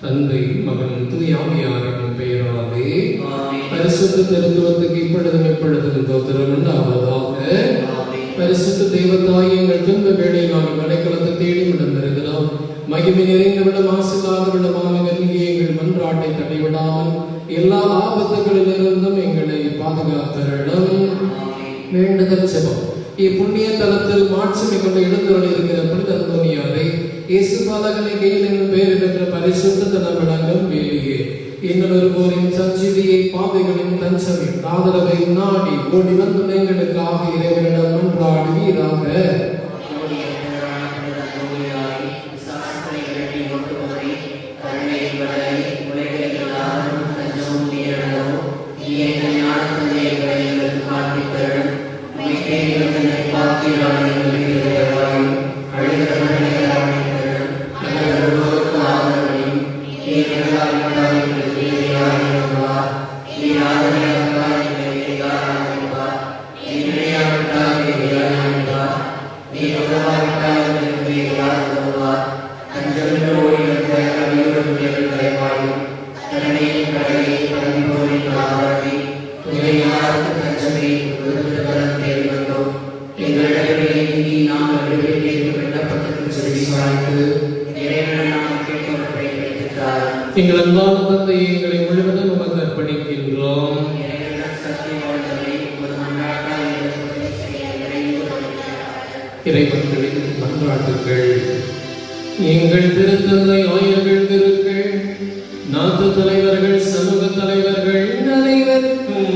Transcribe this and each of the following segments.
தந்தை மகன் தூய ஆவியாரின் பெயராலே பரிசுத்த திருத்துவத்துக்கு இப்பொழுதும் எப்பொழுதும் தோத்திரம் உண்டாவதாக. பரிசுத்த தெய்வத்தாய், எங்கள் துன்ப வேளையில் நாங்கள் அடைக்கலத்தை தேடி விடந்திருக்கிறோம். மகிமை நிறைந்தவிடம் ஆசிர்வாதவிடமான எங்கள் மன்றாட்டை தடைவிடாமல் எல்லா ஆபத்துகளிலிருந்தும் எங்களை பாதுகாத்தருளும். வேண்டுதல் செபம். இப்புண்ணிய தலத்தில் மாட்சிமை கொண்டு எழுந்தருளி இருக்கிற புனித அந்தோனியாரை இயேசு பாலகனை கையில் என்னும் பெயர் பெற்ற பரிசுத்த தனமிடங்கள் வேலியே இன்னொருவோரின் சஞ்சிதியை பாதைகளின் தஞ்சமே ஆதரவை நாடி ஓடி வந்து எங்களுக்காக இறைவனிடம் மன்றாடுவீராக. எங்கள் அன்பான தந்தையை எங்களை முழுவதும் உமக்கு அர்ப்பணிக்கின்றோம். இறைமக்களின் மன்றாட்டுகள். எங்கள் திருத்தந்தை ஆயர்கள் திருக்கள் நாட்டு தலைவர்கள் சமூக தலைவர்கள் அனைவருக்கும்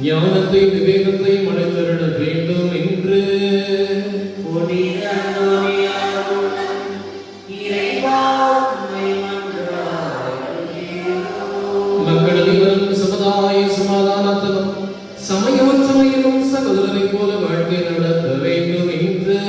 ஞானத்தை விவேகத்தை மனைத்தருட வேண்டும் என்று மக்களின் சமுதாய சமாதானத்திலும் சமய ஒற்றுமையிலும் சகோதரரை போல வாழ்க்கை நடத்த வேண்டும் என்று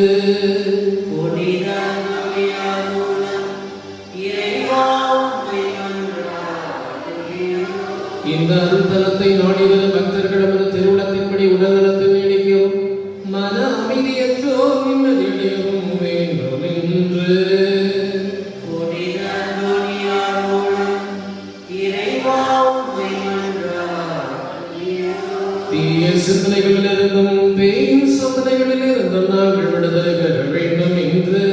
இந்த அருள்தலத்தை நாடி வரும் பக்தர்களது திருவுளத்தின்படி உடல்நலத்தை நீடிக்கவும் மன அமைதியற்றோர் நிம்மதியடையவும் வேண்டும் என்று தீய சிந்தனைகளிலிருந்தும் பேயின் சோதனைகளிலிருந்தும் நாங்கள் விடுதலை பெற வேண்டும் என்று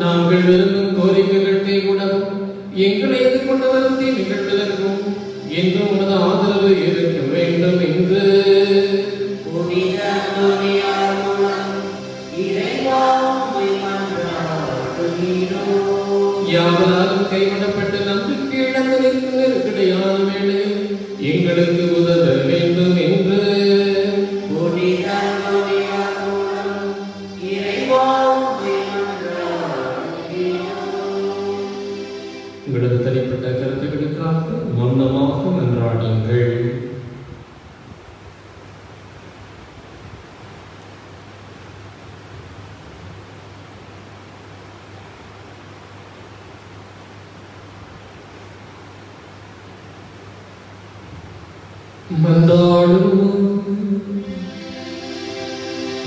நாங்கள் விரும்பும் கோரிக்கைகள் கைகூடவும் எங்களை எதிர்கொண்டு வரும் தீமைகள் விலகும் என்றும் உமது ஆதரவு இருக்க வேண்டும் என்று யாவராலும் கைவிடப்பட்டு நம்பிக்கை இழந்து நிற்கும் நெருக்கடியான வேளையில் எங்களுக்கு உதவ வேண்டும் என்று உங்களது தனிப்பட்ட கருத்துக்களுக்காக மௌனமாக மன்றாடுங்கள்.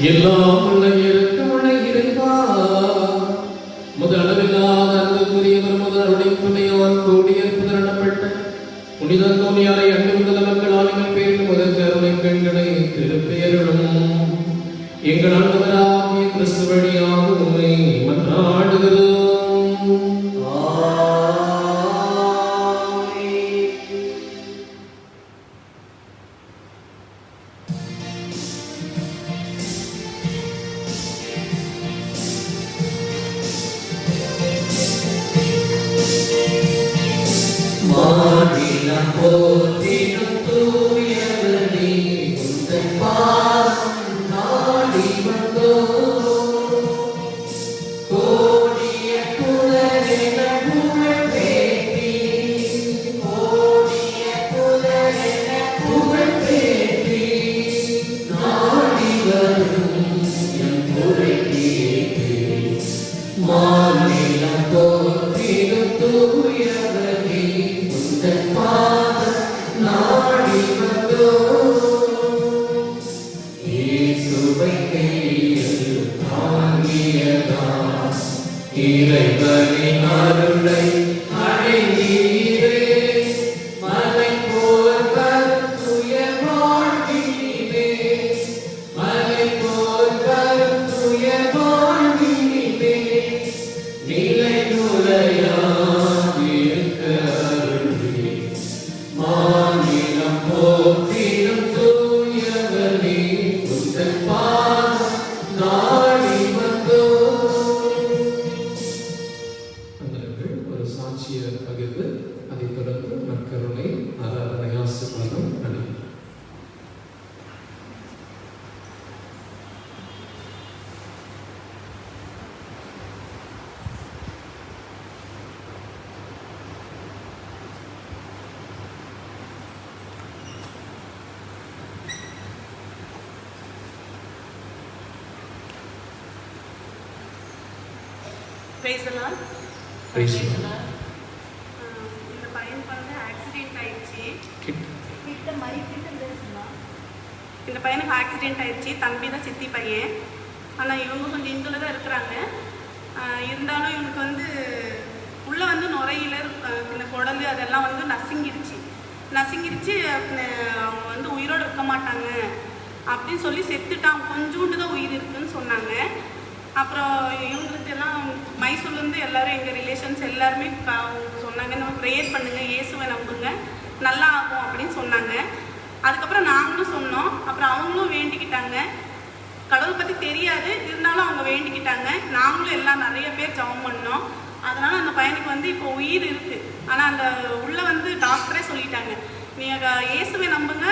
எல்லாம் உள்ள இறைவா, முதலளவில்லாத அன்புக்குரியவர் முதலுடைய துணையால் கூடியிருப்பதெனப்பட்ட புனித அந்தோனியாரை அண்டு முதல மக்களால் எங்கள் பேரில் முதல் கருணை பெண்களை திருப்பெயர்களும் எங்கள் ஆண்டவராகிய கிறிஸ்து வழியாக உம்மை மன்றாடுகிறோம். போற்றினும் தூயவனே மாநிலம் போற்றிடும் தூயவனே, உந்தன் பாதம் நாடி வந்தோம். இயேசுவை கையில் தாங்கியதால் இறைவனின் அருளை அடைந்தீரே. மலை போல் கருத்துய வாழ்வினிலே, மலை போல் கருத்துய வாழ்வினிலே, நிலை நுழையாதிருக்க அருளே. மாநிலம் போற்றிடும் தூயவனே, உந்தன் பாதம் நாடி வந்தோம். ஒரு சாட்சியை பகிர்ந்து அதைத் தொடர்ந்து நற்கருணை ஆராதனை ஆசீர்வாதம் நடைபெறும். Praise the Lord. Praise the Lord. இந்த பையனுக்கு வந்து ஆக்சிடென்ட் ஆயிடுச்சு. இந்த பையனுக்கு ஆக்சிடென்ட் ஆயிடுச்சு. தம்பி தான் சித்தி பையன். ஆனால் இவங்க கொஞ்சம் இந்துல தான் இருக்கிறாங்க. இருந்தாலும் இவனுக்கு வந்து உள்ளே வந்து நுரையீரல், இந்த குடல் அதெல்லாம் வந்து நசுங்கிடுச்சு. அவங்க வந்து உயிரோடு இருக்க மாட்டாங்க அப்படின்னு சொல்லி செத்துட்டான். கொஞ்சோண்டு தான் உயிர் இருக்குன்னு சொன்னாங்க. அப்புறம் இவங்களுக்கு எல்லாம் மைசூர்லேருந்து எல்லோரும் எங்கள் ரிலேஷன்ஸ் எல்லாருமே சொன்னாங்க, நம்ம ப்ரேயர் பண்ணுங்கள், இயேசுவை நம்புங்க, நல்லா ஆகும் அப்படின்னு சொன்னாங்க. அதுக்கப்புறம் நாங்களும் சொன்னோம். அப்புறம் அவங்களும் வேண்டிக்கிட்டாங்க. கடவுள் பற்றி தெரியாது, இருந்தாலும் அவங்க வேண்டிக்கிட்டாங்க. நாங்களும் எல்லாம் நிறைய பேர் ஜெபம் பண்ணோம். அதனால் அந்த பையனுக்கு வந்து இப்போ உயிர் இருக்குது. ஆனால் அந்த உள்ளே வந்து டாக்டரே சொல்லிட்டாங்க, நீங்கள் இயேசுவை நம்புங்க,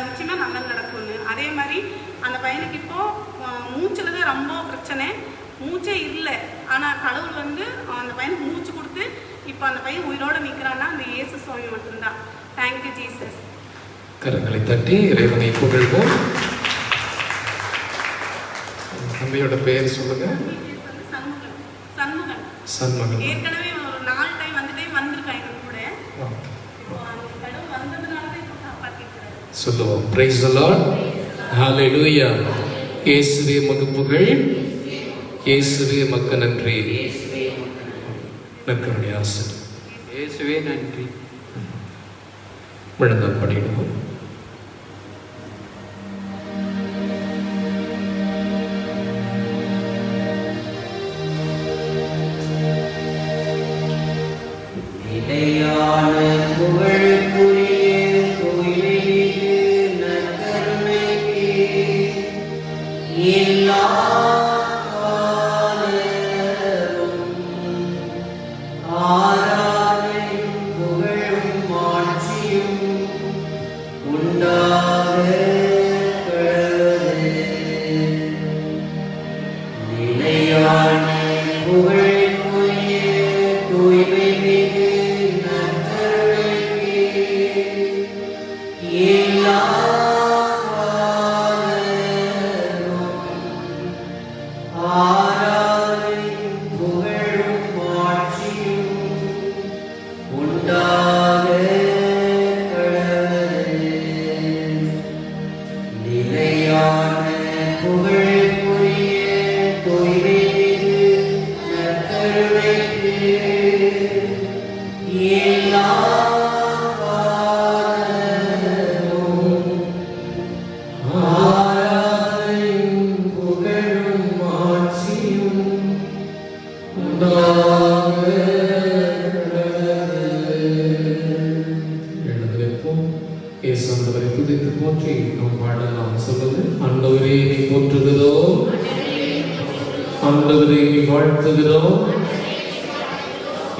நிச்சயமாக நல்லது நடக்கும்னு. அதே மாதிரி அந்த பையனுக்கு இப்போது மூச்சில் தான் ரொம்ப பிரச்சனை. மூச்சே இல்லை. ஆனால் கடவுள் வந்து அந்த பையனுக்கு மூச்சு கொடுத்து இப்போ அந்த பையன் உயிரோடு நிற்கிறான்னா அந்த இயேசு சுவாமி மட்டும்தான். Thank you Jesus. கரங்களை தட்டி இறைவனை புகழ்வோம். தம்பியோட பெயர் சொல்லுங்க. சண்முகன். ஏற்கனவே ஒரு 4 டைம் வந்திருக்காங்க கூட. கடவுள் வந்ததுனால தான் இப்போ காப்பாற்றிக்கிறார். சொல்லுவோம். Praise the Lord. Hallelujah. இயேசுவே மக்கு புகழ், இயேசுவே மக்கு நன்றி. நற்கருணை ஆசீர். இயேசுவே நன்றி. விழுந்தால் படிடுவோம்.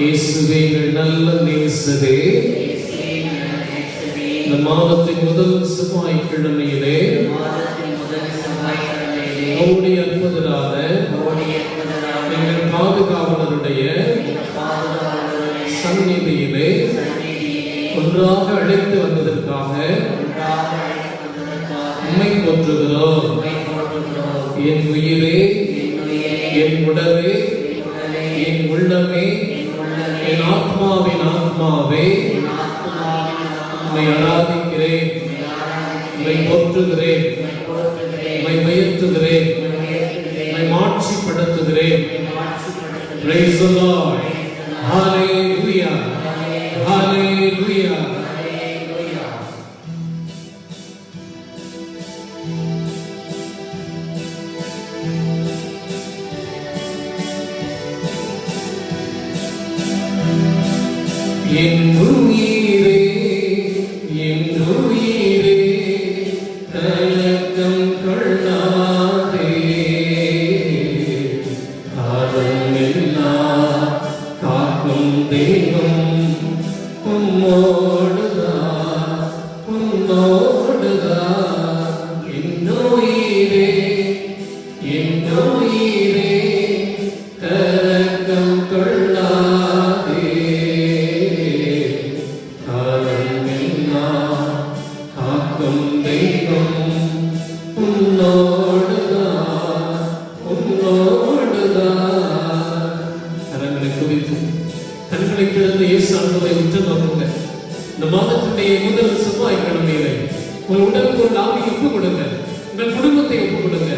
இயேசுவே நல்ல நேசரே, இந்த மாதத்தின் முதல் செவ்வாய்க்கிழமையிலே உம்முடைய அற்புதரான எங்கள் பாதுகாவலருடைய சந்நிதியிலே ஒன்றாக அழைத்து வந்ததற்காக உம்மை போற்றுகிறோம். என் உயிரே, என் உடலே, உள்ளமே என் ஆத்மாவின் ஆத்மாவே உம்மை ஆராதிக்கிறேன், உம்மை போற்றுகிறேன், உம்மை உயர்த்துகிறேன், உம்மை மாட்சிப்படுத்துகிறேன். Praise the Lord. Hallelujah. Hallelujah. என் உயிரே, என் உயிரே, கலக்கம் கொள்ளாதே. காலம் எல்லாம் காக்கும் தெய்வம் உம்மோடுதான், உன்னோடுதான். என் உயிரே, என் உயிரே, கலக்கம் கொள்ளாதே. காலம் எல்லாம் காக்கும் தெய்வம் உன்னோடுதான், உன்னோடுதான். கரங்களை குவித்து கண்களை திறந்து இயேசு ஆண்டவரை உற்று நோக்குங்க. இந்த மாதத்தினுடைய முதல் செவ்வாய்க்கிழமையிலே உங்கள் உடலுக்கு ஒரு ஆவியை ஒப்புக் கொடுங்க, உங்கள் குடும்பத்தை ஒப்புக் கொடுங்க.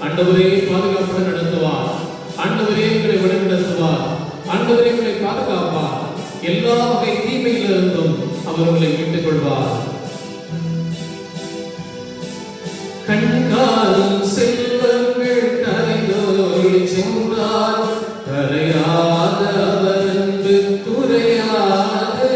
ஆண்டவரே பாதுகாப்புடன் நடத்துவார், ஆண்டவரே உங்களை வழிநடத்துவார், ஆண்டவரே உங்களை பாதுகாப்பார், எல்லா வகை தீமையிலிருந்தும் அவர் உங்களை மீட்டுக் கொள்வார். கண்காலும் செல்வங்கள் கரைந்தோடி சென்றால் கரையாத அவர் அன்பு குறையாது.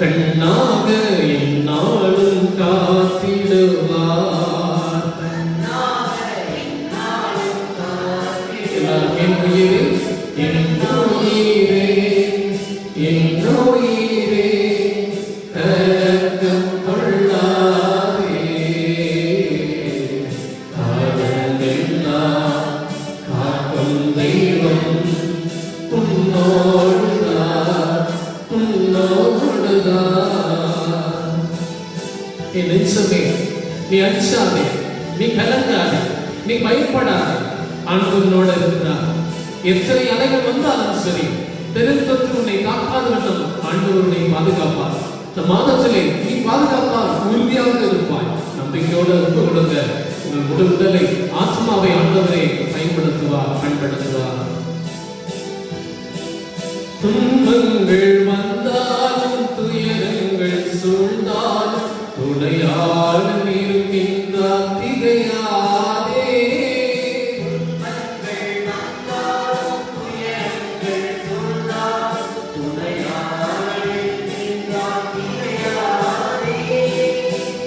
கண்ணாக எந்நாளும் காத்திடுவார். என் உயிரே, என் உயிரே, என் உயிரே, கலக்கம் கொள்ளாதே. காலமெல்லாம் காக்கும் தெய்வம் உன்னோடுதான், உன்னோடுதான். என் நெஞ்சமே, நீ அஞ்சாதே, நீ கலங்காதே, நீ பயப்படாதே. ஆண்டவனோட இருக்கிறார். எத்தனை அலைகள் வந்தாலும் சரி, பெருந்தொற்று உன்னை காக்காத வண்ணம் ஆண்டவர் உன்னை பாதுகாப்பார். இந்த மாதத்திலே நீ பாதுகாப்பார், உறுதியாக இருப்பாய். நம்பிக்கையோடு ஒப்பு கொடுங்க. உங்கள் முழு உடலை, ஆத்மாவை ஆண்டவரை பயன்படுத்துவார், பயன்படுத்துவார். துன்பங்கள் வந்தாலும் துயரங்கள் சூழ்ந்தாலும் துணையாலும் இருக்கின்றார், திகையாதே.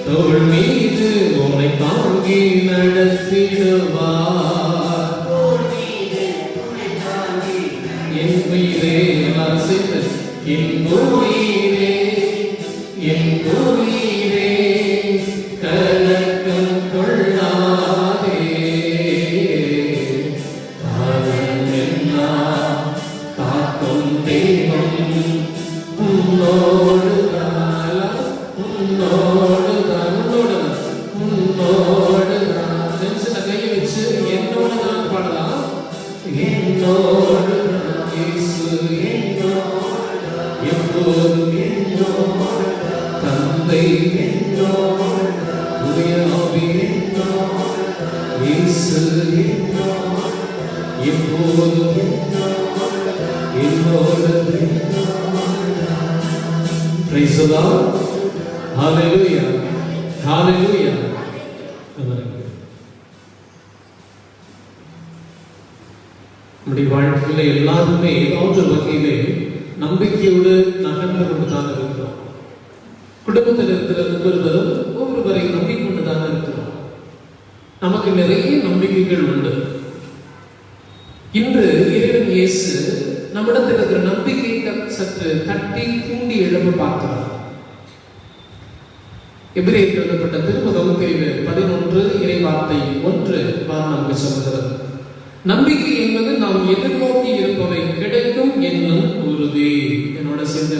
தோள் மீது உன்னை தாங்கி நடத்திடுவார். என் உயிரே, எல்லாரும் சேர்ந்து என் உயிரே, என் உயிரே, கலக்கம் கொள்ளாதே. காலம் எல்லாம் காக்கும் தெய்வம் உன்னோடுதான், உன்னோடுதான், உன்னோடுதான், உன்னோடுதான். நெஞ்சில கையை வச்சு என்னோடுதான் பாடலாம். என்னோடுதான் இயேசு, என்னோடுதான், எப்போதும் என்னோடுதான், தந்தை என்னோடுதான், தூய ஆவி என்னோடுதான், இயேசு என்னோடுதான், எப்போதும் என்னோடுதான், என்னோடுதான். Praise the Lord. Hallelujah. Hallelujah. நம்முடைய வாழ்க்கையில எல்லாருமே ஏதாவது வகையிலே நம்பிக்கையோடு நகர்ந்து கொண்டுதான் இருக்கிறோம். குடும்பத்தில் இருக்கிற ஒவ்வொருவரை நம்பிக்கொண்டுதான் இருக்கிறோம். நமக்கு நிறைய நம்பிக்கைகள் உண்டு. இன்று இறைவன் இயேசு நம்மிடத்தில் இருக்கிற நம்பிக்கையை சற்று தட்டி தூண்டி எழுப்ப பார்க்கிறார். எபிரேயருக்கு எழுதப்பட்ட திருமுகம் பிரிவு 11 இறை வார்த்தை 1 நமக்கு சொல்கிறது. நம்பிக்கை என்பது நாம் எதிர்நோக்கி இருப்பவை கிடைக்கும் என்னும் உறுதி. என்னோட சேர்ந்து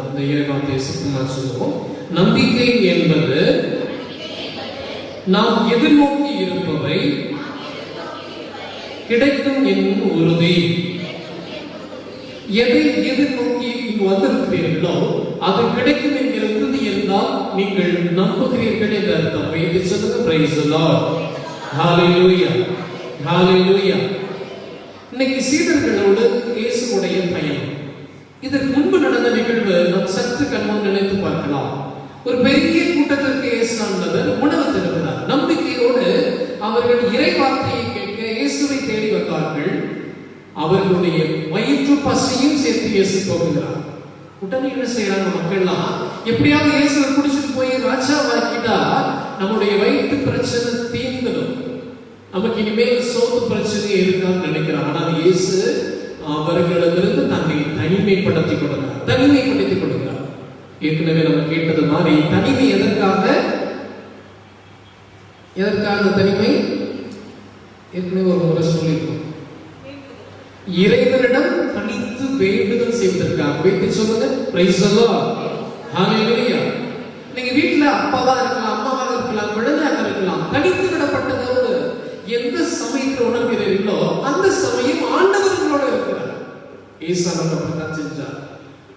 இந்த ஏழாம் தேசத்துமா சொல்லுவோம். நம்பிக்கை என்பது நாம் எதிர்நோக்கி இருப்பவை கிடைக்கும் என்னும் உறுதி. எதை எதிர்நோக்கி இங்கு வந்திருக்கிறீர்களோ அது கிடைக்கும் என்கிற உறுதி இருந்தால் நீங்கள் நம்புகிறீர்கள் என்று அர்த்தம். வைத்து சொல்லுங்க. Praise the Lord. Hallelujah, hallelujah. இன்னைக்கு சீடர்களோடு இயேசுவுடைய பயணம். இதற்கு முன்பு நடந்த நிகழ்வு நாம் சற்று கண்முன் நினைத்து பார்க்கலாம். ஒரு பெரிய கூட்டத்திற்கு இயேசுவானவர் உணவு தருகிறார். நம்பிக்கையோடு அவர்கள் இறை வார்த்தையை கேட்க இயேசுவை தேடி வந்தார்கள். அவர்களுடைய வயிற்று பசியும் சேர்த்து இயேசு போகிறார். உடனே என்ன செய்யறாங்க மக்கள்லாம், எப்படியாவது இயேசுவை குடிச்சிட்டு போய் ராஜாவாக்கிட்டா நம்முடைய வயிற்று பிரச்சனை தீர்ந்துடும், நமக்கு இனிமேல் சோத்து பிரச்சனை இருக்கான்னு நினைக்கிறாங்க. ஆனால் இயேசு அவர்களிடமிருந்து தன்னை தனிமைப்படுத்திக் கொடுக்கிறார். ஏற்கனவே நம்ம கேட்டது மாதிரி தனிமை எதற்காக தனிமை ஏற்கனவே ஒரு முறை சொல்லியிருக்கோம். இறைவனிடம் தனித்து வேண்டுதல் செய்வதற்காக. வைத்து சொல்லுங்க. Praise the Lord. ஹalleluya. நீங்க வீட்ல அப்பாவா இருக்கலாம், அம்மாவா இருக்கலாம், குழந்தையாக இருக்கலாம். தனித்து விடப்பட்டதோடு எந்த சமயத்தில் உணர்கிறீர்களோ அந்த சமயம் ஆண்டவர்களோட இருக்கிறார். ஈசானவர் அப்படித்தான் செஞ்சார்.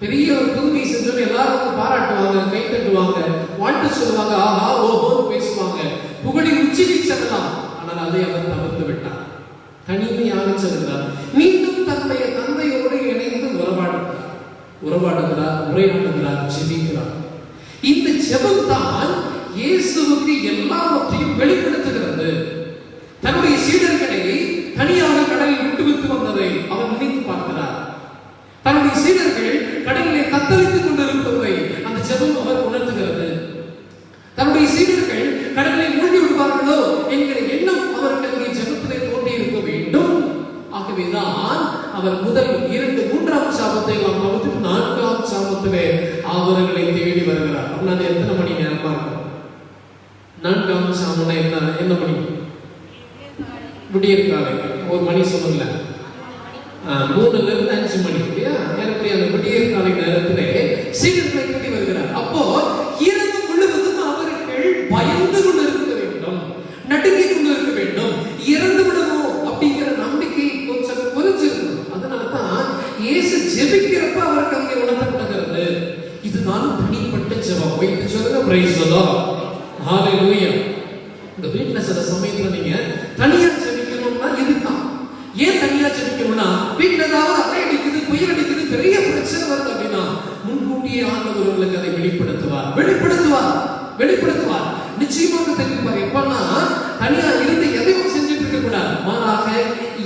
பெரிய ஒரு புதுமை செஞ்சோன்னு எல்லாரும் பாராட்டுவாங்க, கை தட்டுவாங்க, வாழ்த்து சொல்லுவாங்க, ஆஹா ஓஹோன்னு பேசுவாங்க, புகழி உச்சிக்கு செல்லலாம். ஆனால் அதை அவர் தவிர்த்து விட்டார். தனிமையாக செல்கிறார். மீண்டும் தன்னுடைய தந்தையோடு இணைந்து உரையாடுகிறார், ஜெபிக்கிறார். இந்த ஜெபம் தான் இயேசுவுக்கு எல்லாவற்றையும் வெளிப்படுத்துகிறது. தன்னுடைய சீடர்களை தனியாக கடலில் விட்டு வந்ததை அவர் நினைத்து பார்க்கிறார். தன்னுடைய சீடர்கள் கடலிலே தத்தளித்துக் கொண்டிருப்பதை அந்த ஜெபம் அவர் உணர்த்துகிறது. தன்னுடைய சீடர்கள் கடலிலே மூழ்கி விடுவார்களோ என்கிற எண்ணம் அவர்களுக்கு ஜெபத்திலே தோன்றி இருக்க வேண்டும். ஆகவேதான் அவர் முதல் 2, 3ஆம் சாபத்தை நாம் பார்த்து 4ஆம் சாபத்திலே அவர்களை தேடி வருகிறார். அப்படின்னா எத்தனை மணி நேரமா இருக்கும்? 4ஆம் சாபம்னா என்ன மணி? விடியற் காலை. ஒரு மணி சொல்லுங்கள, 3ல இருந்து 5 மணி இல்லையா? எனக்கு அந்த விடியற் காலை நேரத்திலே சீடர்களை தேடி வருகிறார். அப்போ இரவு முழுவதும் அவர்கள் பயந்து கொண்டு இருக்க வேண்டும், நடுங்கிக் கொண்டு இருக்க வேண்டும், இறந்து விடுவோம் அப்படிங்கிற நம்பிக்கை கொஞ்சம் குறைஞ்சிருக்கும். அதனாலதான் இயேசு ஜெபிக்கிறப்ப அவருக்கு அங்கே உணர்த்தப்படுகிறது. இதுதான் தனிப்பட்ட ஜெபம். வைத்து சொல்லுங்க. Praise the Lord. ஹalleluya. இந்த வீட்ல சில சமயத்துல நீங்க தனியா ஜெபிக்கணும்னா இதுதான். ஏன் தனியா ஜெபிக்கணும்னா, வீட்ல ஏதாவது அலை அடிக்குது, புயல் அடிக்குது, பெரிய பிரச்சனை வருது அப்படின்னா முன்கூட்டியே ஆண்டவர் உங்களுக்கு அதை வெளிப்படுத்துவார். நிச்சயமாக தெரிவிப்பார். எப்பன்னா தனியா இருந்து எதையும் செஞ்சுட்டு இருக்க கூடாது. மாறாக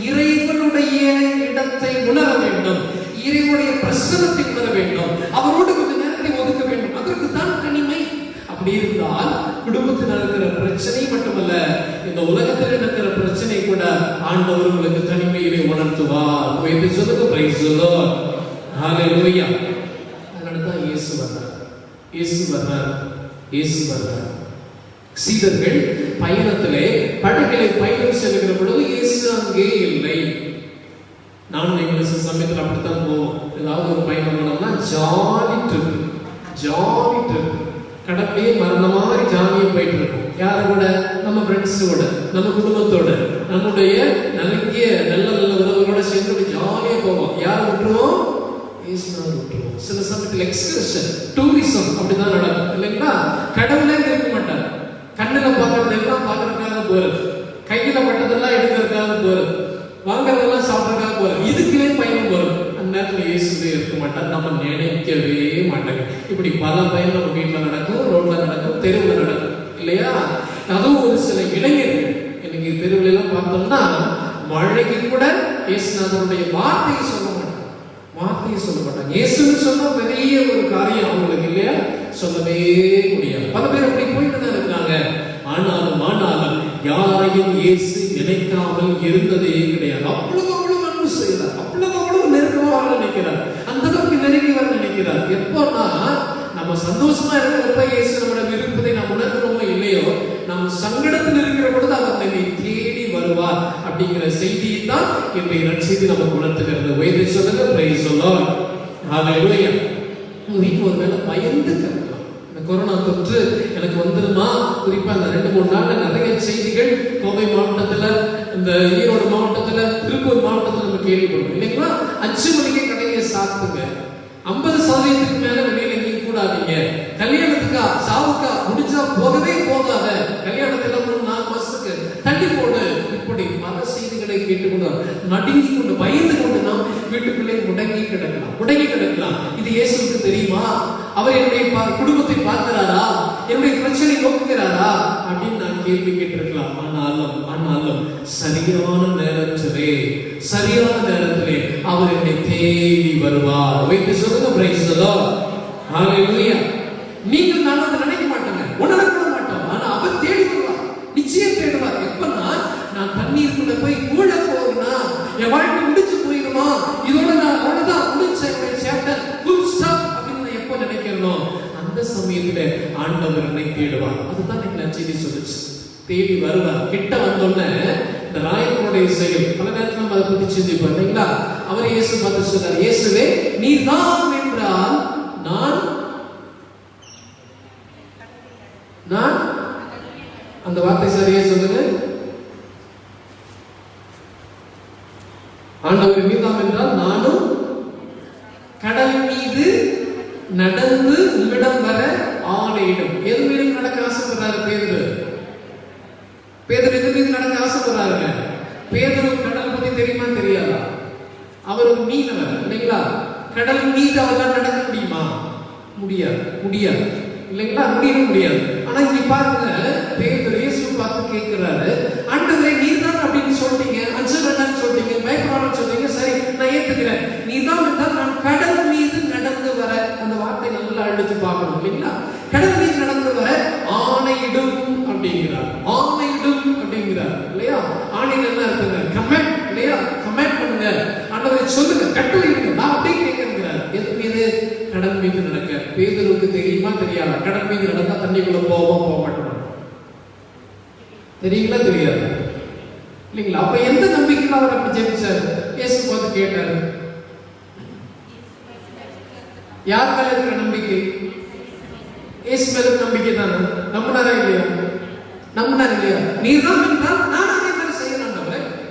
இறைவனுடைய இடத்தை உணர வேண்டும், இறைவனுடைய பிரசன்னத்தை உணர வேண்டும், அவரோடு கொஞ்சம் நேரத்தை ஒதுக்க வேண்டும். அதற்கு தான் தனிமை. அப்படி இருந்தால் குடும்பத்தில் நடக்கிற பிரச்சனை மட்டுமல்ல, இந்த உலகத்தில் நடக்கிற பிரச்சனை கூட ஆண்டவர் உங்களுக்கு தனிமையிலே உணர்த்துவார். வைத்து சொல்லுங்க. Praise the Lord. ஹalleluya. அதனாலதான் இயேசு வந்தார். சீடர்கள் பயணத்திலே படகிலே பயணம் செல்கிற பொழுது இயேசு அங்கே இல்லை. நான் எங்களுக்கு சில சமயத்தில் அப்படித்தான் போவோம். ஏதாவது ஒரு பயணம் பண்ணோம்னா ஜாலி ட்ரிப், கடற்கரையே மறந்த மாதிரி ஜாலியாக போயிட்டு இருக்கோம். யார கூட? நம்ம ஃப்ரெண்ட்ஸோட, நம்ம குடும்பத்தோட, நம்முடைய நல்ல உறவுகளோட சேர்ந்து ஜாலியாக போவோம். யார் விட்டுருவோம்? இயேசுநாதர் விட்டுருவோம். சில சமயத்தில் எக்ஸ்கர்ஷன், டூரிசம் அப்படிதான் நடக்கும் இல்லைங்களா? கடவுளே இருக்க மாட்டார். கண்ணில் பார்க்கறதெல்லாம் பார்க்கறதுக்காக போறது, கையில பட்டதெல்லாம் எடுக்கிறதுக்காக போறது, வாங்கறதெல்லாம் சாப்பிட்றதுக்காக போறது, இதுக்குள்ளே பயணம் வரும். அந்த நேரத்தில் இயேசுவே இருக்க மாட்டார். நம்ம நினைக்கவே மாட்டாங்க. இப்படி பல பயணம் நம்ம வீட்டில் நடக்கும், ரோட்ல நடக்கும், தெருவில் நடக்கும் இல்லையா? அதுவும் ஒரு சில இளைஞர்கள் இன்னைக்கு தெருவில் எல்லாம் பார்த்தோம்னா மழைக்கு கூட இயேசுநாதருடைய வார்த்தையை சொல்ல மாட்டாங்க. இயேசுன்னு சொன்னா பெரிய ஒரு காரியம் அவங்களுக்கு இல்லையா? சொல்லவே முடியாது. பல பேர் அப்படி போயிட்டு தான் இருக்கிறாங்க. ஆனாலும் யாரையும் இயேசு நினைக்காமல் இருந்ததே கிடையாது. அவ்வளவு அன்பு செய்கிறார், அவ்வளவு நெருக்கமாக நினைக்கிறார், அந்த அளவுக்கு நெருங்கி வர நினைக்கிறார். எப்போன்னா நம்ம சந்தோஷமா இருக்கிறப்ப இயேசு நம்மளோட விருப்பத்தை நாம் உணர்கிறோமோ இல்லையோ, நம்ம சங்கடத்தில் இருக்கிற பொழுது அவர் நம்மை தேடி வருவார் அப்படிங்கிற செய்தியை தான் இன்றைய நற்செய்தி நமக்கு உணர்த்துகிறது. வயதை சொல்லுங்க, பிரைஸ் தி லார்ட், ஹalleluya. உங்க வீட்டுல ஒருவேளை பயந்து கிடக்கலாம், இந்த கொரோனா தொற்று எனக்கு வந்துருமா? குறிப்பா இந்த 2-3 நாள்ல நிறைய செய்திகள் கோவை மாவட்டத்துல, இந்த ஈரோடு மாவட்டத்துல, திருப்பூர் மாவட்டத்துல நம்ம கேள்விப்படுறோம் இல்லைங்களா? 5 மணிக்கே கடையை சாப்பிடுங்க, 50% மேல வெளியில எங்கேயும் கூடாதீங்க, கல்யாணத்துக்கா சாவுக்கா முடிஞ்சா போகவே போகாத, கல்யாணத்துல 3-4 மாசத்துக்கு தள்ளி போடு, இப்படி பல செய்திகளை கேட்டுக்கொண்டு நடுங்கி கொண்டு பயந்து கொண்டு நாம் வீட்டுக்குள்ளே முடங்கி கிடக்கலாம். இது இயேசுவுக்கு தெரியுமா? அவர் என்னுடைய குடும்பத்தை பார்க்கிறாரா? என்னுடைய பிரச்சனை நோக்குகிறாரா அப்படின்னு நான் கேள்வி கேட்டிருக்கலாம். ஆனாலும் சரியான நேரத்திலே அவர் என்னை தேடி வருவார். வைத்து சொல்லுங்க, பிரைஸ் தி லார்ட், ஹalleluya. நீங்கள் நான் அதை நினைக்க மாட்டோங்க, உணரக்கூட மாட்டோம். ஆனா அவர் தேடி வருவார், நிச்சயம் தேடுவார். எப்பன்னா நான் தண்ணீருக்குள்ள போய் மூழ்க போறேன்னா, என் வாழ்க்கை முடிச்சு போயிடுமா, இதோட நான் அவ்வளவுதான் முடிச்ச சாப்டர் ஃபுல் ஸ்டாப் அப்படின்னு நான் எப்போ நினைக்கிறேனோ அந்த சமயத்துல ஆண்டவர் என்னை தேடுவார். அதுதான் எனக்கு நற்செய்தி சொல்லுச்சு. தேடி வருவார். கிட்ட வந்தோடனே இந்த ராயனுடைய செயல் பல நேரத்தில் நம்ம அதை பத்தி சிந்திப்போம் இல்லைங்களா? அவர் இயேசு பார்த்து சொன்னார், இயேசுவே நீர்தான் என்றால் நான் அந்த வார்த்தை சரியா சொல்லுங்க. ஆண்டவர் நீர்தான் என்றால் நானும் கடல் மீது நடந்து உம்மிடம் வர ஆணையிடும். எது மீது நடக்க ஆசைப்படுறாரு பேதுரு எது மீது நடக்க ஆசைப்படுறாருங்க? பேதுரு கடல் பத்தி தெரியுமா தெரியாதா? அவர் ஒரு மீனவர் இல்லைங்களா? கடல் மீது அவரால் நடக்க முடியுமா? முடியாது இல்லைங்களா? முடியாது. ஆனா இங்க பாருங்க, பேதுரு இயேசு பார்த்து கேட்கிறாரு, ஆண்டவரே நீர்தான் அப்படின்னு சொல்றீங்க, அஞ்சலன்னு சொல்றீங்க, பயப்படாதன்னு சொல்றீங்க, சரி நான் ஏத்துக்கிறேன். நீர்தான் என்றால் நான் கடல் மீது நடந்து வர, அந்த வார்த்தை நல்லா அழுத்தி பார்க்கணும் இல்லைங்களா? கடல் மீது நடந்து வர ஆணையிடும் அப்படிங்கிறார் இல்லையா? ஆணையில் என்ன இருக்குங்க? கமெண்ட் இல்லையா? கமெண்ட் பண்ணுங்க, ஆண்டவரை சொல்லுங்க, கட்டளை இடுங்க, நான் அப்படியே கேட்கிறேன். எது மீது? கடல் மீது நடக்க. பேதுருக்கு தெரியுமா தெரியாதா? கடல் மீது நடந்தா தண்ணிக்குள்ள போக மாட்டோம், தெரியுங்களா தெரியாது இல்லைங்களா? அப்ப எந்த நம்பிக்கையில அவர் அப்படி ஜெபிச்சாரு? இயேசு பார்த்து கேட்டாரு. யார் மேல இருக்கிற நம்பிக்கை? இயேசு மேல நம்பிக்கை தானே. நம்பினாரா இல்லையா? நீர்தான் என்றால் நான் அதே மாதிரி செய்யணும்.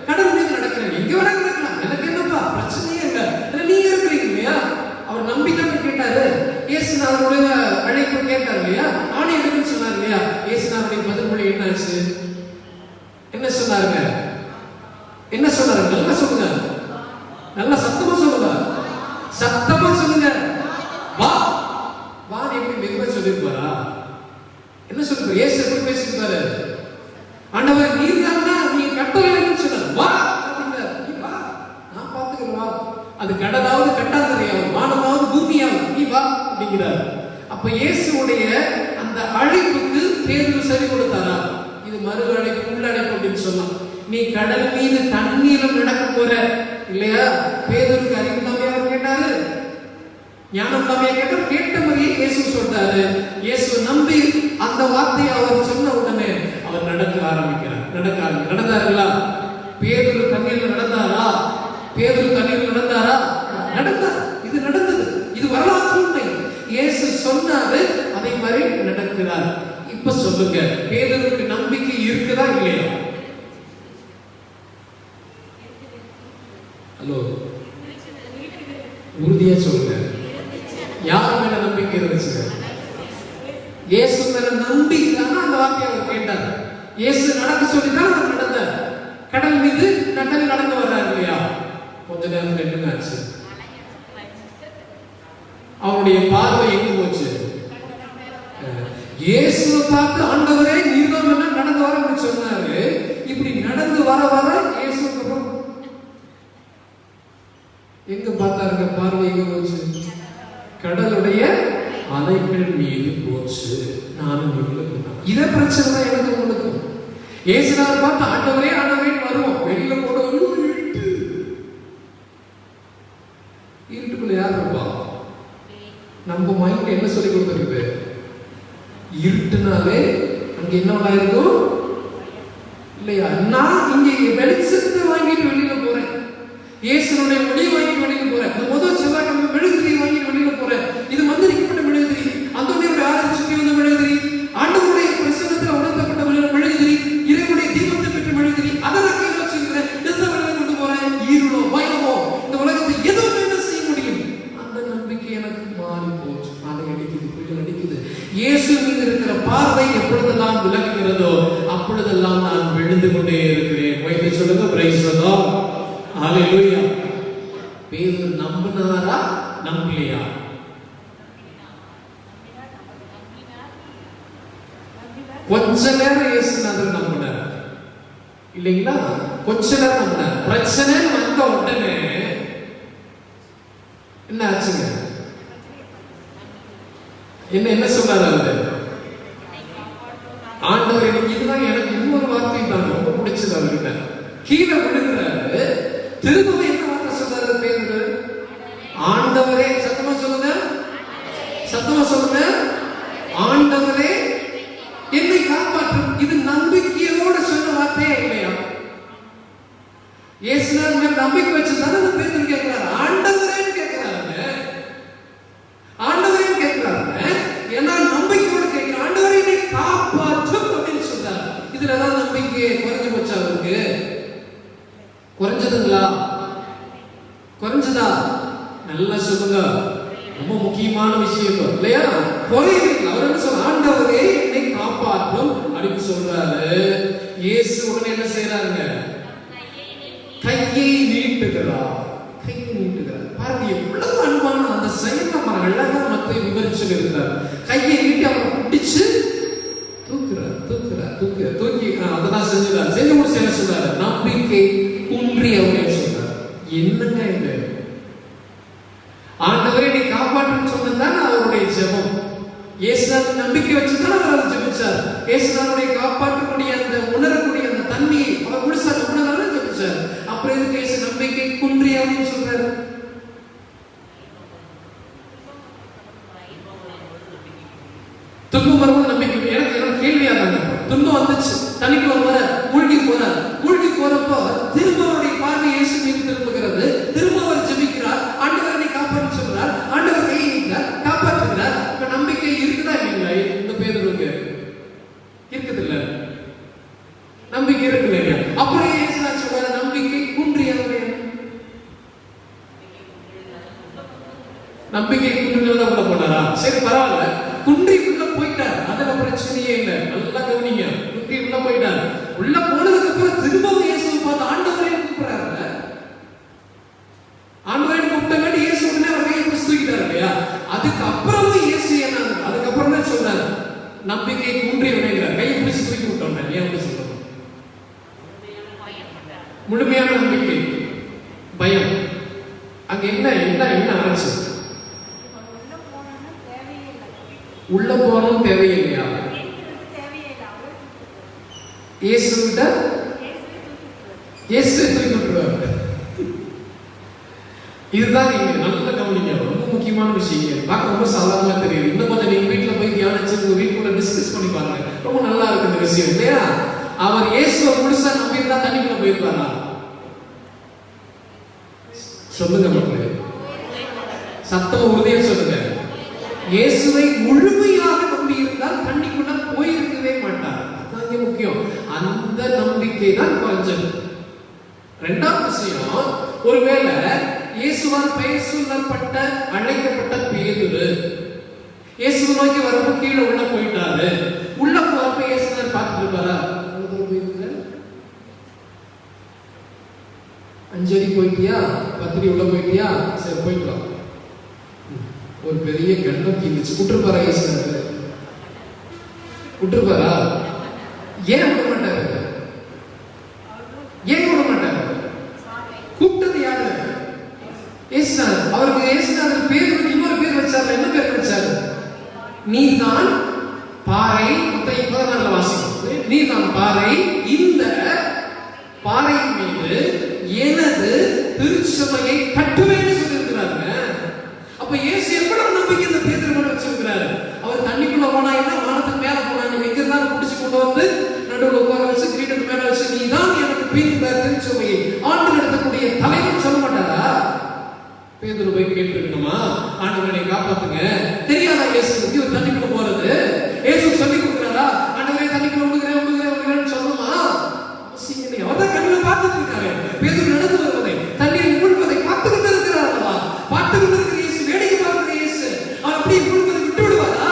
கடல் மீது நடக்கிறேன், எங்க வேணா நடக்கலாம், எனக்கு என்னப்பா பிரச்சனையே இல்லை, நீங்க இருக்கிறீங்க இல்லையா? அவர் நம்பிக்கை கேட்டாரு. இயேசுநாதருடைய அழைப்பு கேட்டார் இல்லையா? ஆணை எடுன்னு சொன்னார் இல்லையா? இயேசுநாதருடைய பதில்மொழி என்னாச்சு? என்ன சொன்னாருங்க? நல்லா சொல்லுங்க, நல்லா சத்தமா சொல்லுங்க. வா எப்படி மெதுவா சொல்லிருப்பாரா? என்ன சொல்லுங்க? இயேசு எப்படி பேசிருப்பாரு? ஆண்டவர் நீர்தான் நீ கட்டளை சொன்னார், வா அப்படின்னாரு. நீ வா, நான் பாத்துக்கிறேன், வா. அது கடலாவது கட்டாந்தரையாவது வானமாவது பூமியாவது, நீ வா அப்படிங்கிறார். அப்ப இயேசுடைய அந்த அழைப்புக்கு பேதுரு சரி கொடுத்தாரா? இது மறு அழைப்பு, உள்ள அழைப்பு அப்படின்னு சொன்னான். நீ கடல் மீது தண்ணீரும் நடக்க போற இல்லையா? பேதுருக்கு அறிவு இல்லாமையா கேட்டாரு, ஞானம் இல்லாமையா கேட்டாரு? கேட்ட மாதிரியே இயேசு சொல்றாரு. இயேசு நம்பி அந்த வார்த்தையை அவர் சொன்ன உடனே அவர் நடக்க ஆரம்பிக்கிறார். நடந்தாருங்களா? பேதுரு தண்ணீர்ல நடந்தாரா? நடந்தார். இது நடந்தது, இது வரலாற்று உண்மை. இயேசு சொன்னாரு, அதே மாதிரி நடக்கிறார். இப்ப சொல்லுங்க, பேதுருக்கு நம்பிக்கை இருக்குதா இல்லையா? ஹலோ, உறுதியா சொல்லுங்க, யார் மேல நம்பிக்கை இருந்துச்சு? இயேசு மேல நம்பிக்கை. அந்த வார்த்தையை அவர் கேட்டார். இயேசு நடக்க சொல்லிதான் அவர் நடந்தார். கடல் மீது நடந்து வர்றாரு இல்லையா? கொஞ்ச நேரத்துல என்ன ஆச்சு? அவருடைய பார்வை எங்க போச்சு? இயேசுவை பார்த்து ஆண்டவரே நீர்தான் என்ன நடந்து வர சொன்னாரு. இப்படி நடந்து வர இயேசுக்கு எங்க பார்த்தாருங்க? பார்வை எங்க போச்சு? கடலுடைய அலைகள் மீது போச்சு. நானும் இதை பிரச்சனை தான் எனக்கு உங்களுக்கு. இயேசுநாதர் பார்த்து ஆண்டவரே வருவோம், வெளியில போடுவோம், இருட்டுக்குள்ள யார் இருப்பா? நம்ம மைண்ட் என்ன சொல்லி கொடுத்துருக்கு? இருட்டுனாலே அங்க என்ன இருக்கும் இல்லையா? நான் இங்கே வெளிச்சத்தை வாங்கிட்டு வெளியில போறேன், இயேசுனுடைய ஒளி வாங்கிட்டு வெளியில போறேன். இந்த முதல் செவ்வாய்க்கிழமை மெழுகுதிரி வாங்கிட்டு வெளியில போறேன். இது மந்திரிக்கப்பட்ட மெழுகுதிரி, அந்தோனியோட ஆராய்ச்சி சுற்றி வந்த மெழுகுதிரி, ஆண்டவருடைய பிரசன்னத்தில் உணர்த்தப்பட்ட மெழுகுதிரி, இறைவனுடைய தீபத்தை பெற்ற மெழுகுதிரி. அதை நான் கையில் வச்சிருக்கிறேன். எந்த வழியில கொண்டு போறேன்? ஈருளோ பயமோ இந்த உலகத்தை எதுவும் என்ன செய்ய முடியும்? அந்த நம்பிக்கை எனக்கு மாறி போச்சு. அதை அடிக்குது, புயல் அடிக்குது. இயேசு மீது இருக்கிற பார்வை எப்பொழுதெல்லாம் விலகுகிறதோ அப்பொழுதெல்லாம் நான் விழுந்து கொண்டே இருக்கிறேன். வைத்து சொல்லுங்க, பிரைஸ் தி லார்ட், ஹalleluya. பேதுரு நம்பினாரா நம்பலையா? கொஞ்ச நேரம் இயேசுநாதர் நம்பினார் இல்லைங்களா? கொஞ்ச நேரம் நம்பினார். பிரச்சனை வந்த உடனே என்ன ஆச்சுங்க? என்ன சொன்னார் அவரு? ஆண்டவர், எனக்கு இதுதான், எனக்கு இன்னொரு வார்த்தை தான் ரொம்ப பிடிச்சது அவர்கிட்ட. கீழே விழுகிறாரு, திரும்பவும் என்ன வார்த்தை சொல்றாரு பேதுரு? ஆண்டவரே, சத்தமா சொல்லுங்க, சத்தமா சொல்லுங்க, ஆண்டவரே என்னை காப்பாற்றும். இது நம்பிக்கையோட சொன்ன வார்த்தையே இல்லையா? இயேசுநாதர் மேல் நம்பிக்கை வச்சு தானே பேதுரு கேட்கிறாரு, ஆண்டவரேன்னு கேட்கிறாருங்க, ஆண்டவரேன்னு கேட்கிறாருங்க. ஏன்னா நம்பிக்கையோட கேட்கிற ஆண்டவரே என்னை காப்பாற்றும் அப்படின்னு சொல்றாரு. இதுல ஏதாவது நம்பிக்கை குறைஞ்சு போச்சா அவருக்கு? குறைஞ்சதுங்களா? குறைஞ்சதா? நல்லா சொல்லுங்க, ரொம்ப முக்கியமான விஷயம் இல்லையா? குறையவே இல்லை. அவர் என்ன சொல்ற? ஆண்டவரே என்னை காப்பாற்றும் அப்படின்னு சொல்றாரு. இயேசு உடனே என்ன செய்யறாருங்க? கையை நீட்டுகிறார், கையை நீட்டுகிறார். பாருங்க எவ்வளவு அன்பான அந்த செயல் நம்ம அழகா மத்தை விவரிச்சு இருக்கிறார். கையை நீட்டி அவரை பிடிச்சு தூக்குறார், தூக்குறார், தூக்கி அதெல்லாம் செஞ்சுறாரு. செஞ்சு முடிச்சு என்ன சொல்றாரு? நம்பிக்கை குன்றி அப்படின்னு சொல்றாரு. என்னங்க இது? ஆண்டவரே நீ காப்பாற்றுன்னு சொன்னதுதான் அவருடைய ஜெபம். இயேசுநாதர் நம்பிக்கை வச்சுதான் அவர் ஜெபிச்சார். இயேசுநாதரை காப்பாற்றக்கூடிய அந்த உணரக்கூடிய அந்த தன்மையை அவர் முழுசா உணர்ந்தாலும் ஜெபிச்சார். அப்புறம் எதுக்கு இயேசு நம்பிக்கை குன்றி அப்படின்னு சொல்றாரு? துன்பம் வரும்போது நம்பிக்கை. எனக்கு கேள்வியா தாங்க, துன்பம் வந்துச்சு, தண்ணிக்குள்ள போற, மூழ்கி போறார். மூழ்கி போறப்போ திரும்ப அவருடைய பார்வை இயேசு மீது திரும்புகிறது. திரும்ப அவர் ஜெபிக்கிறார், ஆண்டவரை காப்பாற்று சொல்றார். ஆண்டவர் கையை நீட்டார், காப்பாற்றுகிறார். இப்ப நம்பிக்கை இருக்குதா இல்லைங்களா? இந்த பேதுருக்கு இருக்குது இல்ல? நம்பிக்கை இருக்கு இல்லையா? அப்புறம் இயேசு சொல்றாரு நம்பிக்கை குன்றி. நம்பிக்கை குன்றுல உள்ள போனாரா? சரி பரவாயில்ல, குன்றிக்குள்ள போயிட்டார், அதுல பிரச்சனையே இல்லை. நல்லா கவனிங்க, குன்றி உள்ள போயிட்டார். உள்ள போனதுக்கு அப்புறம் திரும்பவும் இயேசுவை பார்த்து ஆண்டவரே கூப்பிடுறாரு. ஆண்டவரே கூப்பிட்டங்காட்டி இயேசு உடனே அவர் கையை பிடிச்சு தூக்கிட்டார் இல்லையா? அதுக்கப்புறமும் இயேசு என்ன, அதுக்கப்புறம் தான் சொன்னார் நம்பிக்கை குன்றி விளைகிறார். கையை பிடிச்சு தூக்கி விட்டோம். ஏன் அப்படி சொல்றோம்? முழுமையான நம்பிக்கை, பயம். அங்க என்ன என்ன என்ன ஆச்சு? உள்ள போனோம் தேவையில்லையா? இயேசுவிட்ட இயேசுவை தூக்கி விட்டுருவாரு. இதுதான் நீங்க நல்ல கவனிங்க, ரொம்ப முக்கியமான விஷயம். பார்க்க ரொம்ப சாதாரணமா தெரியும். இன்னும் கொஞ்சம் நீங்க வீட்டுல போய் தியானிச்சு உங்க வீட்டுக்குள்ள டிஸ்கஸ் பண்ணி பாருங்க, ரொம்ப நல்லா இருக்கு இந்த விஷயம் இல்லையா? அவர் இயேசுவை முழுசா நம்பியிருந்தா தண்ணிக்குள்ள போயிருப்பாரா? சொல்லுங்க மக்களே, சத்தம் உறுதியா சொல்லுங்க. இயேசுவை முழுமையாக நம்பி இருந்தால் தண்ணிக்குள்ள போயிருக்கவே மாட்டார். அதான் முக்கியம். அந்த நம்பிக்கை தான் குறைஞ்சது. இரண்டாவது விஷயம், ஒருவேளை இயேசுவால் பெயர் சொல்லப்பட்ட அழைக்கப்பட்ட பேதுரு இயேசுவை நோக்கி வரப்போ கீழே உள்ள போயிட்டாரு. உள்ள போறப்ப இயேசுவர் பார்த்துட்டு இருப்பாரா? 5 அடி போயிட்டியா, 10 அடி உள்ள போயிட்டியா, சரி போயிட்டு வா. ஒரு பெரிய கண்டம் இருந்துச்சு, விட்டுருப்பாரா? இயேசுவர் விட்டுருப்பாரா? ஏன் விட மாட்டாரு? ஏன் விட மாட்டாரு? கூப்பிட்டது யாரு? இயேசுநாதர். அவருக்கு இயேசுநாதர் பேருக்கு இன்னொரு பேர் வச்சாரு. என்ன பேர் வச்சாரு? நீதான் பாறை. 14 வாசிக்கும். நீதான் பாறை, இந்த பாறையின் மீது எனது திருச்சபையை கட்டுவேன்னு சொல்லியிருக்கிறாருங்க. அப்ப இயேசு எவ்வளவு நம்பிக்கை இந்த பேதுரு மேல வச்சிருக்கிறாரு. அவர் தண்ணிக்குள்ள போனா என்ன, வானத்துக்கு மேல போனாங்க, எங்க இருந்தாலும் பிடிச்சு கொண்டு வந்து நடுவில் உட்கார வச்சு கிரீடத்து மேல வச்சு நீ போய் கேட்டிருக்கணுமா, ஆண்டவரை காப்பாத்துங்க? தெரியாதா இயேசுக்கு ஒரு தண்ணிக்குள்ள போறது? இயேசு சொல்லி கொடுக்குறாரா ஆண்டவரே தண்ணிக்குள்ள விடுகிறேன்னு சொல்லணுமா? அவசியம் இல்லை. அவர் தான் கண்ணில் பார்த்துட்டு இருக்காரு. பேதுரு நடந்து வருவதை, தண்ணீர் மூழ்குவதை பார்த்துக்கிட்டு இருக்கிறார் அல்லவா? பார்த்துக்கிட்டு இருக்கிற இயேசு, வேடிக்கை பார்க்கிற இயேசு அவர் அப்படியே மூழ்குவதை விட்டு விடுவாரா?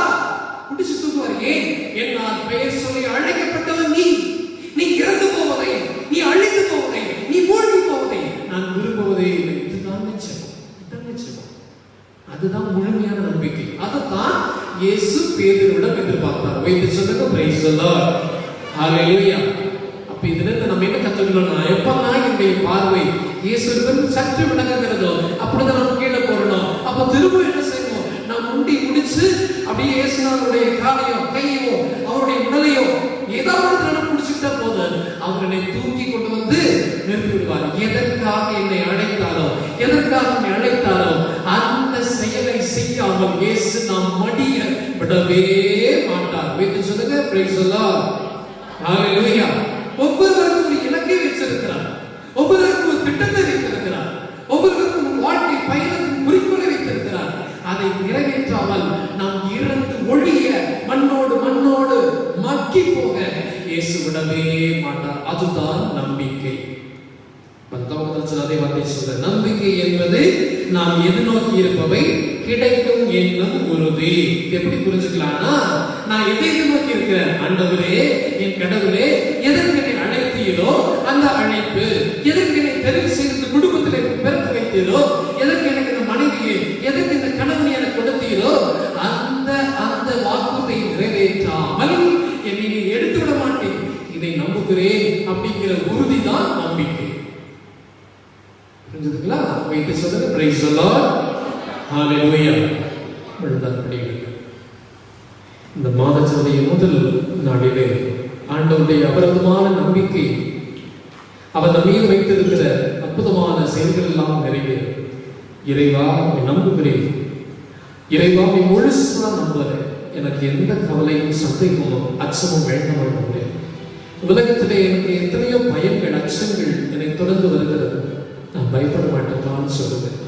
குடிச்சு தூக்குவார். ஏன்? என்னால் பெயர் சொல்லி அழைக்கப்பட்டவன் நீ இறந்து போவதை, நீ அழிந்து போவதை, நீ மூழ்கி போவதை நான் விரும்புவதே இல்லை. இதுதான் நிச்சயம். அதுதான் முழுமையான நம்பிக்கை. அதைத்தான் இயேசு பேதுருவிடம் எதிர்பார்த்தார். வைத்து சொல்லுங்க, பிரைஸ் தி லார்ட், ஹalleluya. அப்ப இதுல நம்ம என்ன கத்துக்கணும்னா, எப்பெல்லாம் என்னுடைய பார்வை இயேசுவிடம் சற்று விலகுகிறதோ அப்பொழுது நாம் கீழே போறோம். அப்ப திரும்ப என்ன செய்யணும்? நாம் முண்டி முடிச்சு அப்படியே இயேசுநாதருடைய காலையோ கையோ அவருடைய உடலையோ ஏதாவது நம்ம பிடிச்சிட்டா போது அவர்களை தூக்கி கொண்டு வந்து நிறுத்தி விடுவார். எதற்காக என்னை அழைத்தாரோ, எதற்காக என்னை அழைத்தாரோ அந்த செயலை செய்யாமல் இயேசு நாம் மடிய விடவே மாட்டார். வைத்து சொல்லுங்க, பிரைஸ் தி லார்ட், ஹalleluya. ஒவ்வொருவருக்கும் ஒரு இலக்கை வச்சிருக்கிறார். ஒவ்வொருவருக்கும் ஒரு திட்டத்தை வைத்திருக்கிறார். ஒவ்வொருவருக்கும் ஒரு வாழ்க்கை பயணத்தின் குறிக்கோளை வைத்திருக்கிறார். அதை நிறைவேற்றாமல் நாம் இறந்து ஒழிய மண்ணோடு மக்கி போக இயேசு விடவே மாட்டார். அதுதான் நம்பிக்கை. அதே வார்த்தை சொல்ற, நம்பிக்கை என்பது நாம் எதிர்நோக்கி இருப்பவை கிடைக்கும் என்னும் உறுதி. எப்படி புரிஞ்சுக்கலாம்னா, நான் எதை எதிர்நோக்கி இருக்கிறேன்? ஆண்டவரே, என் கடவுளே, எதற்கு என்னை அழைத்தீரோ அந்த அழைப்பு, எதற்கு என்னை தெரிவு செய்து குடும்பத்திலே பிறக்க வைத்தீரோ, எதற்கு எனக்கு இந்த மனைவியை, எதற்கு இந்த கணவனை எனக்கு கொடுத்தீரோ அந்த வாக்குறுதியை நிறைவேற்றாமல் என்னை நீ எடுத்து விட மாட்டேன், இதை நம்புகிறேன் அப்படிங்கிற உறுதிதான் நம்பிக்கை. புரிஞ்சுதுங்களா? வைத்து சொல்லுங்க, பிரைஸ் தி லார்ட், ஹalleluya. இந்த மாதத்தினுடைய முதல் நாளிலே ஆண்டவருடைய அபரிதமான நம்பிக்கை, அவர் நம்ம மீது வைத்திருக்கிற அற்புதமான செயல்கள் எல்லாம் நிறைவேறும். இறைவா, நம்புகிறேன். இறைவா, நீ முழுசா நம்புறேன். எனக்கு எந்த கவலையும் சந்தேகமும் அச்சமும் வேண்டாம். உலகத்திலே எனக்கு எத்தனையோ பயங்கள், அச்சங்கள் என்னை தொடர்ந்து வருகிறது. நான் பயப்பட மாட்டேன் சொல்லுவேன்.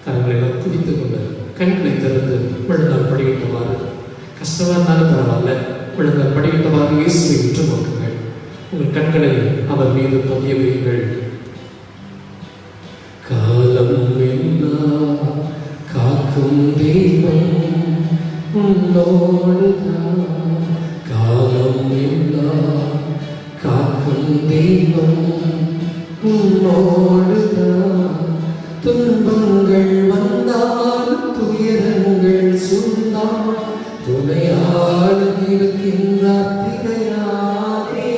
கரங்களை நான் குடித்துக் கொண்டு கண்களை திறந்து விழுந்தால் படிவிட்டவாறு, கஷ்டமா இருந்தாலும் பரவாயில்ல, விழுந்தால் படிவிட்டவாறு இயேசுவை உற்று நோக்குங்கள். உங்கள் கண்களை அவர் மீது பதிய வையுங்கள். காலம் எல்லாம் காக்கும் தெய்வம் உன்னோடுதான், காலம் எல்லாம் காக்கும் தெய்வம் உன்னோடுதான். துன்பங்கள் வந்தால், துயரங்கள் சூழ்ந்தால், துணையால் இருக்கின்றார் திகையாதே.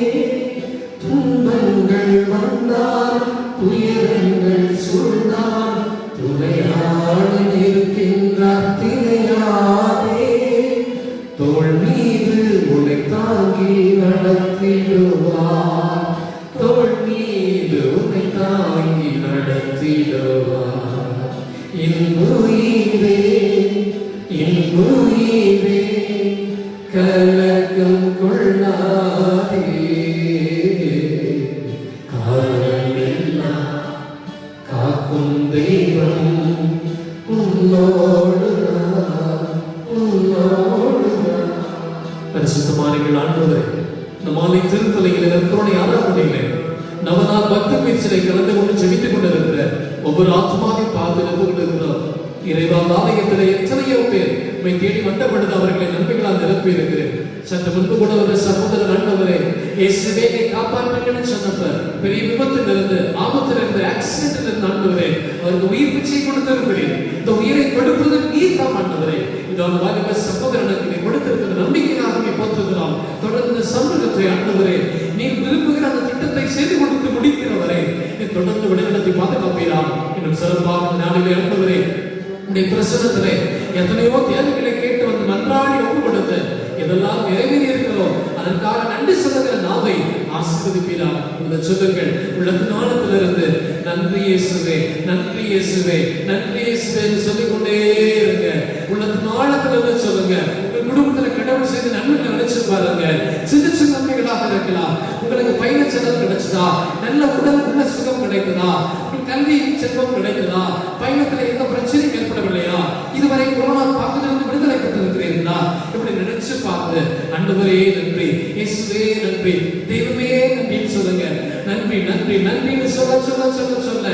துன்பங்கள் வந்தால், துயரங்கள் சூழ்ந்தால், துணையால் இருக்கின்றார் திகையாதே. தோள் மீது உன்னை தாங்கி நடத்திடுவார், தோள் மீது உன்னை தாங்கி நடத்திடுவார். இன்புயிரே, இன்புயிரே, கலக்கம் கொள்ளாதே. காலம் எல்லாம் காக்கும் தெய்வம் உன்னோடுதான், உன்னோடுதான். பரிசுத்தமானீர்கள் ஆண்டவரே, இந்த மாலை திருத்தலையில் நற்கருணை ஆராதனையிலே நவநாள் பக்தி பயிற்சியை கலந்து கொண்டு ஜெபித்துக் கொண்டிருக்கிற ஒவ்வொரு ஆத்மாவை பார்த்து நம்பு கொண்டிருக்கிறோம். இறைவா, ஆலயத்தில் எத்தனையோ பேர் உண்மை தேடி வந்தபடுது, அவர்களை நன்மைகளால் நிரப்பி இருக்கிறேன். சற்று முன்பு கூட ஒரு சகோதரர் ஆண்டவரே, இயேசுவே காப்பாற்றுங்கன்னு சொன்னப்ப பெரிய விபத்தில் இருந்து, ஆபத்தில் இருந்து, ஆக்சிடென்ட்ல இருந்து ஆண்டவரே அவருக்கு உயிர் பிச்சை கொடுத்திருக்கிறேன். இந்த உயிரை கொடுப்பது நீர் தான் ஆண்டவரே. இந்த ஒரு வாலிப சகோதரனுக்கு நீ கொடுத்திருக்கிற நம்பிக்கையாக நீ போற்றுகிறோம். தொடர்ந்து சமூகத்தை ஆண்டவரே நீர் விரும்புகிற அந்த திட்டத்தை செய்து கொடுத்து முடிக்கிறவரை நீ தொடர்ந்து விடுதலை பாதுகாப்பீராம். இன்னும் சிறப்பாக நாளிலே ஆண்டவரே உடைய பிரசனத்திலே எத்தனையோ தேவைகளை கேட்டு வந்து நன்றாடி ஒப்பு கொடுத்து இதெல்லாம் நிறைவேறி இருக்கிறோம். அதற்காக நன்றி சொல்லுகிற நாவை ஆசீர்வதிப்பீராக. இந்த சொல்லுங்கள் உள்ளத்து நாளத்திலிருந்து நன்றி இயேசுவே, நன்றி இயேசுவே, நன்றி இயேசுவே சொல்லிக்கொண்டே இருங்க. உள்ளத்து நாளத்திலிருந்து சொல்லுங்க. உங்க குடும்பத்துல கடவுள் செய்து நன்மைகளை நினைச்சு பாருங்க. சின்ன சின்ன நன்மைகளாக இருக்கலாம். உங்களுக்கு பயண செலவு கிடைச்சதா, நல்ல உடல் உள்ள சுகம் கிடைக்குதா, கல்வி செல்வம் கிடைக்குதா, பயணத்துல எந்த பிரச்சனையும் ஏற்பட நினைச்சு பார்த்து ஆண்டவரே நன்றி, இயேசுவே நன்றி, தெய்வமே நன்றின்னு சொல்லுங்க. நன்றி நன்றி நன்றின்னு சொல்ல சொல்ல சொல்ல சொல்ல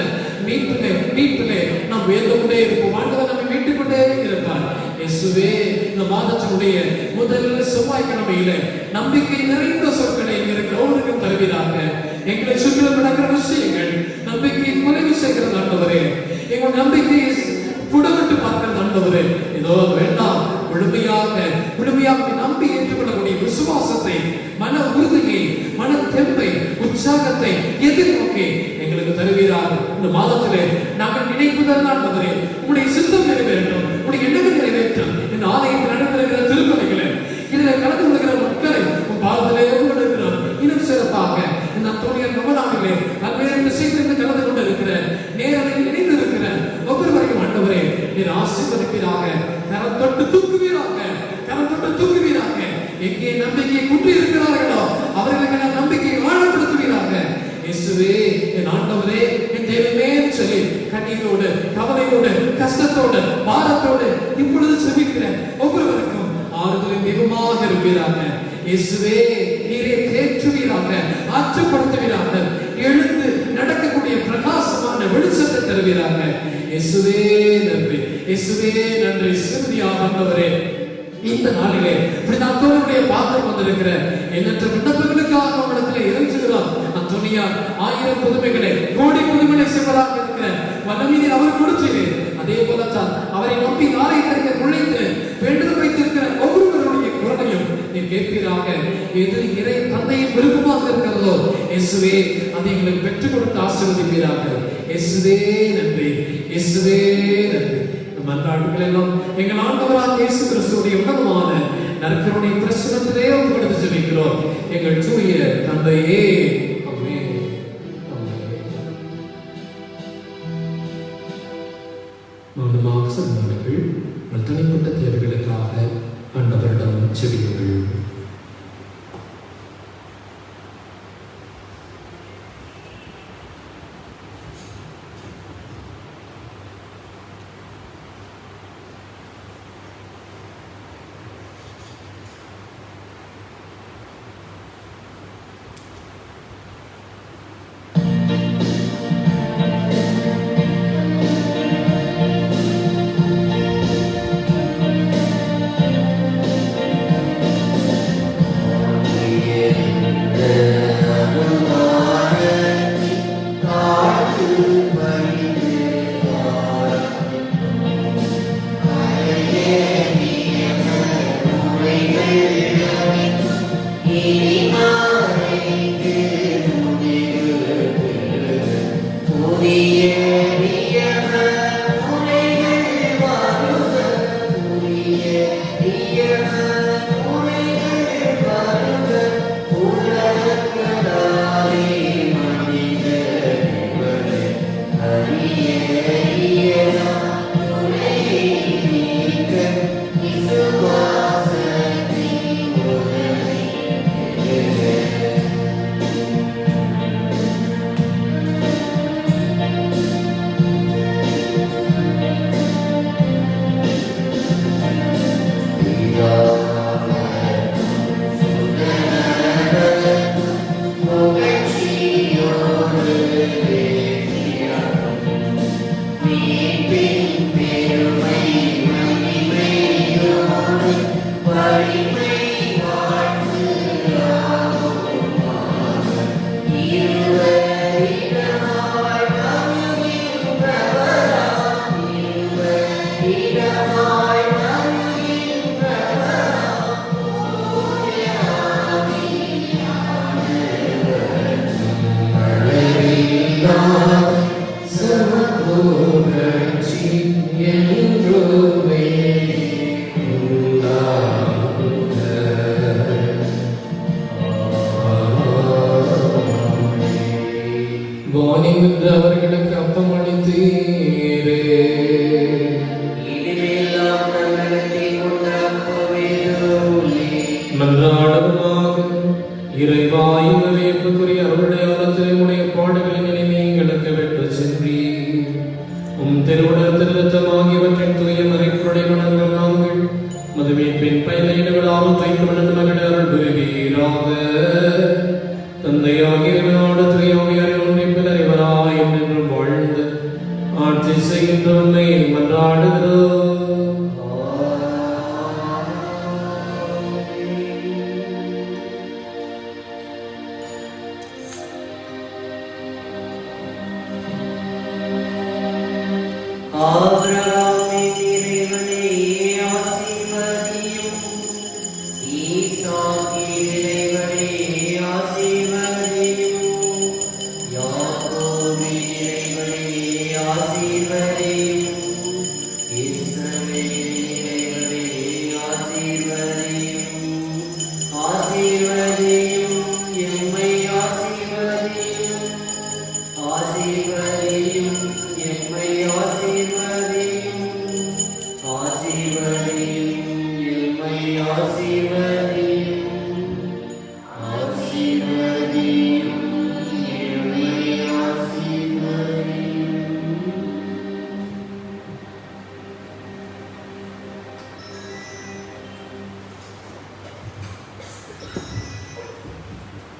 மீட்பிலே நாம் உயர்ந்து கொண்டே இருப்போம். ஆண்டவர் நம்மை மீட்டுக் கொண்டே இருப்பார். இயேசுவே இந்த மாதத்தினுடைய முதல் செவ்வாய்க்கிழமையில நம்பிக்கை நிறைந்த சொற்களை இருக்கிற ஒவ்வொருக்கும் தருவீராக. எங்களை சுற்றிலும் நடக்கிற விஷயங்கள் நம்பிக்கை குறைவு செய்கிறது ஆண்டவரே. எங்கள் நம்பிக்கையை புடவிட்டு பார்க்கிறது ஆண்டவரே. இதோ வேண்டாம், முழுமையாக நம்பி ஏற்றுக்கொள்ளக்கூடிய விசுவாசத்தை, மன உறுதியை, மன தெம்பை, உற்சாகத்தை எதிர்நோக்கி எங்களுக்கு தருவீராக. இந்த மாதத்திலே நாங்கள் நினைப்பதெல்லாம் ஆண்டவரே உங்களுடைய சித்தம் நிறைவேற்றும், உங்களுடைய எண்ணங்கள் நிறைவேற்றும். இந்த ஆலயத்தில் நடைபெறுகிற திருப்பணிகளை, இதில் கலந்து கொள்கிற மக்களை உன் பாதத்திலே இருக்கிறோம். இன்னும் சிறப்பாக இந்த அந்தோனியார் நவநாளிலே பல்வேறு விஷயங்களுக்கு கலந்து கொண்டு இருக்கிற நேரில் இணைந்து இருக்கிற ஒவ்வொருவரையும் ஆண்டவரே நீர் ஆசீர்வதிப்பீராக. கரம் தொட்டு தூக்குவீராக, கரம் தொட்டு தூக்குவீராக. எங்கே நம்பிக்கையை குட்டி இருக்கிறார்களோ அவர்களுக்கு நம்பிக்கையை ஆழப்படுத்துவீராக. இயேசுவே என் ஆண்டவரே, என் தெய்வமே சொல்லி கண்ணீரோடு, கவலையோடு, கஷ்டத்தோடு, பாரத்தோடு இப்பொழுது செபிக்கிற ஒவ்வொருவருக்கும் ஆறுதலின் தெய்வமாக இருப்பீராக. இயேசுவே நீரே தேற்றுவீராக, ஆற்றுப்படுத்துவீராக. எழுந்து நடக்கக்கூடிய பிரகாசமான வெளிச்சத்தை தருவீராக. இயேசுவே நன்றி, இயேசுவே நன்றி. சிறுதியாக ஆண்டவரே இந்த நாளிலே இப்படிதான் தோழருடைய பாத்திரம் வந்திருக்கிற எண்ணற்ற விண்ணப்பங்களுக்காக உங்களிடத்தில் இறைஞ்சுகிறோம். அந்தோனியார் 1000 புதுமைகளை, கோடி புதுமைகளை செய்வதாக இருக்கிற வல்லமையை அவர் கொடுத்தீரே. அதே போலத்தான் அவரை நம்பி ஆலயத்திற்கு நுழைந்து வேண்டுதல் வைத்திருக்கிற ஒவ்வொருவருடைய குரலையும் நீ கேட்பீராக. எது இறை தந்தையின் விருப்பமாக இருக்கிறதோ இயேசுவே அதை எங்களுக்கு பெற்றுக் கொடுத்து ஆசீர்வதிப்பீராக. இயேசுவே நன்றி, இயேசுவே நன்றி. மன்றாட்டுகளெல்லாம் எங்கள் ஆண்டவராகிய இயேசு கிறிஸ்துவுடைய உன்னதமான நற்கருணை பிரசன்னத்திலே ஒப்புக்கொடுத்து ஜெபிக்கிறோம் எங்கள் தூய தந்தையே. ஆமென், ஆமென். மௌனமாக செல்வார்கள். தனிப்பட்ட தேவைகளுக்காக ஆண்டவரிடம் ஜெபியுங்கள். அவர்களுக்கு அப்பம் அளித்தீரே. மன்றாடுவதாக. இறைவா, இந்த வியப்புக்குரிய அருளுடையாளத்திலே உடைய பாடுகளின் நினைவை எங்களுக்கு விட்டு சென்றீர். உம் திருவுடல் திருத்தம் ஆகியவற்றின் தூய மறைப்புடைய மனங்கள் நாங்கள் மதுமீட்பின் பயனையிடுவதாக எல்லாம் தைத்து மன்னன் மகன் அருள் புரிவீராக. தந்தையாகிய இறைவனோடு தூயாவியாரின் ஒன்றிப்பில் அறிவராய் என்றும் வாழ்ந்து ஆட்சி செய்கின்ற உண்மை மன்றாடுகிறோம். ஆபிரகாமின் இறைவனே ஆசீர்வதியும். ஈசாக்கின்